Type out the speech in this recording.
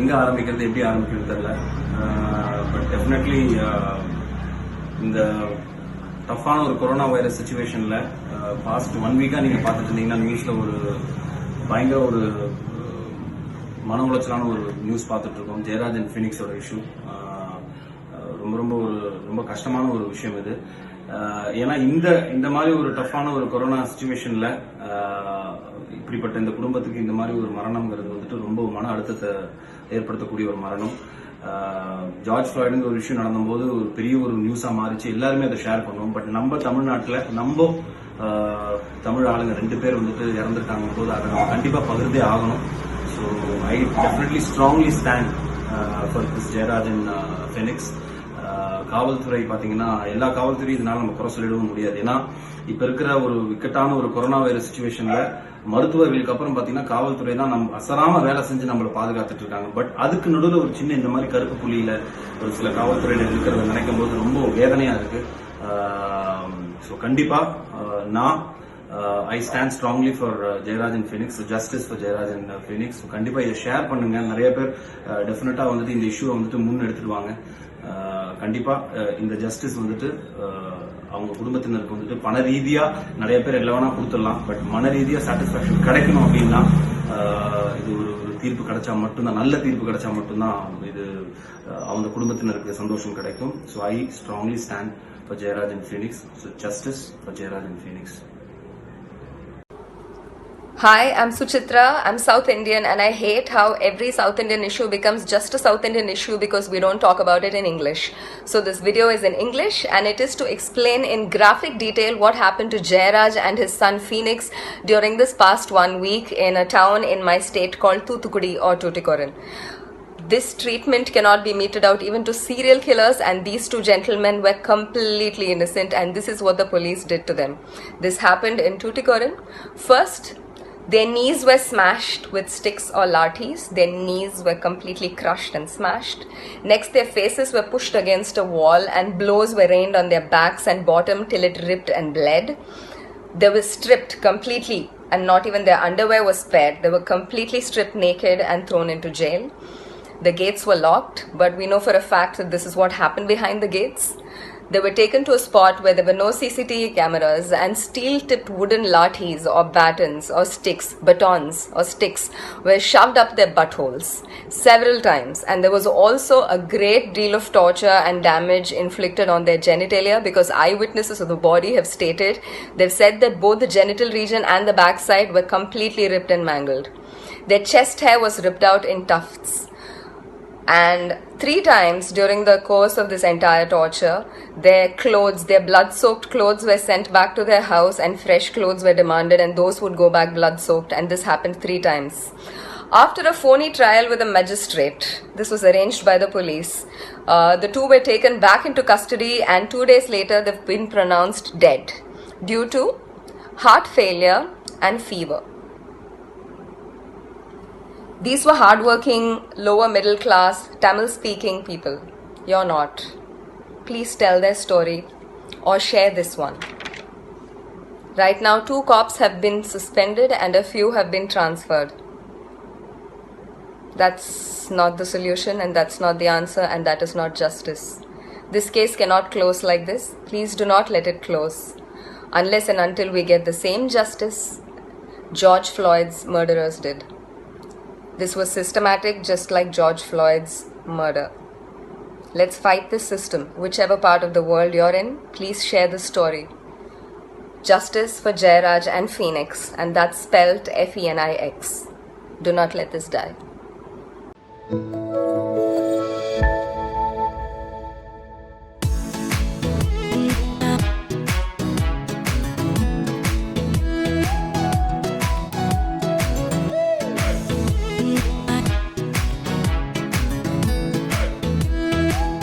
எங்கே ஆரம்பிக்கிறது எப்படி ஆரம்பிக்கிறது தெரியல. பட் டெஃபினெட்லி இந்த டஃப்பான ஒரு கொரோனா வைரஸ் சுச்சுவேஷனில் பாஸ்ட் 1 வீக்காக நீங்கள் பார்த்துட்டு இருந்தீங்கன்னா நியூஸில் ஒரு பயங்கர ஒரு மன உளைச்சலான ஒரு நியூஸ் பார்த்துட்டு இருக்கோம். ஜெயராஜ் அண்ட் ஃபீனிக்ஸோட இஷ்யூ ரொம்ப ரொம்ப ரொம்ப கஷ்டமான ஒரு விஷயம் இது. ஏன்னா இந்த மாதிரி ஒரு டஃப்பான ஒரு கொரோனா சுச்சுவேஷன்ல இப்படிப்பட்ட இந்த குடும்பத்துக்கு இந்த மாதிரி ஒரு மரணம்ங்கிறது வந்துட்டு ரொம்ப மன அழுத்தத்தை ஏற்படுத்தக்கூடிய ஒரு மரணம். ஜார்ஜ் ஃப்ளாய்டுங்கிற ஒரு விஷயம் நடந்தபோது ஒரு பெரிய ஒரு நியூஸா மாறிச்சு, எல்லாருமே அதை ஷேர் பண்ணுவோம். பட் நம்ம தமிழ்நாட்டில் நம்ம தமிழ் ஆளுங்க 2 பேர் வந்துட்டு இறந்துருக்காங்க போது அதை நம்ம கண்டிப்பா பகிர்ந்தே ஆகணும். So I definitely strongly stand for this Jeyaraj and Phoenix. காவல்துறை பாத்தீங்கன்னா எல்லா காவல்துறையும் இதனால நம்ம குறை சொல்லிடவும் முடியாது. ஏன்னா இப்ப இருக்கிற ஒரு இக்கட்டான ஒரு கொரோனா வைரஸ் சுச்சுவேஷன்ல மருத்துவர்களுக்கு அப்புறம் பாத்தீங்கன்னா காவல்துறை தான் நம்ம அசராம வேலை செஞ்சு நம்மளை பாதுகாத்துட்டு இருக்காங்க. பட் அதுக்கு நடுவில் ஒரு சின்ன இந்த மாதிரி கருப்பு புள்ளியில ஒரு சில காவல்துறையினர் இருக்கிறத நினைக்கும் போது ரொம்ப வேதனையா இருக்கு. ஸோ கண்டிப்பா நான் I stand strongly for Jeyaraj and Phoenix, justice for Jeyaraj and Phoenix. கண்டிப்பா இதை ஷேர் பண்ணுங்க. நிறைய பேர் டெஃபினட்டா வந்துட்டு இந்த இஷ்யூவை வந்துட்டு முன் எடுத்துட்டு வாங்க. கண்டிப்பா இந்த ஜஸ்டிஸ் வந்துட்டு அவங்க குடும்பத்தினருக்கு வந்துட்டு பண ரீதியா நிறைய பேர் எல்லாம் கொடுத்துடலாம். பட் மன ரீதியா சாட்டிஸ்பாக்சன் கிடைக்கணும் அப்படின்னா இது ஒரு தீர்ப்பு கிடைச்சா மட்டும்தான், நல்ல தீர்ப்பு கிடைச்சா மட்டும்தான் இது அவங்க குடும்பத்தினருக்கு சந்தோஷம் கிடைக்கும். So I strongly stand for Jeyaraj and Phoenix. So justice for Jeyaraj and Phoenix. Hi, I'm Suchitra. I'm South Indian and I hate how every South Indian issue becomes just a South Indian issue because we don't talk about it in English. So this video is in English and it is to explain in graphic detail what happened to Jayaraj and his son Phoenix during this past 1 week in a town in my state called Thoothukudi or Tuticorin. This treatment cannot be meted out even to serial killers, and these 2 gentlemen were completely innocent, and this is what the police did to them. This happened in Tuticorin. First, their knees were smashed with sticks or lathis. Their knees were completely crushed and smashed. Next, their faces were pushed against a wall and blows were rained on their backs and bottom till it ripped and bled. They were stripped completely and not even their underwear was spared. They were completely stripped naked and thrown into jail. The gates were locked, but we know for a fact that this is what happened behind the gates. They were taken to a spot where there were no CCTV cameras and steel-tipped wooden lathis or batons or batons or sticks were shoved up their buttholes several times, and there was also a great deal of torture and damage inflicted on their genitalia because eyewitnesses of the body have stated, they've said that both the genital region and the backside were completely ripped and mangled. Their chest hair was ripped out in tufts. And 3 times during the course of this entire torture, their clothes, their blood-soaked clothes were sent back to their house and fresh clothes were demanded and those would go back blood-soaked, and this happened 3 times. After a phony trial with a magistrate, this was arranged by the police, the 2 were taken back into custody and 2 days later they've been pronounced dead due to heart failure and fever. These were hardworking, lower middle class, Tamil speaking people. You're not. Please tell their story or share this one. Right now 2 cops have been suspended and a few have been transferred. That's not the solution and that's not the answer and that is not justice. This case cannot close like this. Please do not let it close unless and until we get the same justice George Floyd's murderers did. This was systematic, just like George Floyd's murder. Let's fight this system. Whichever part of the world you're in, please share the story. Justice for Jayaraj and Phoenix, and that's spelled F-E-N-I-X. Do not let this die.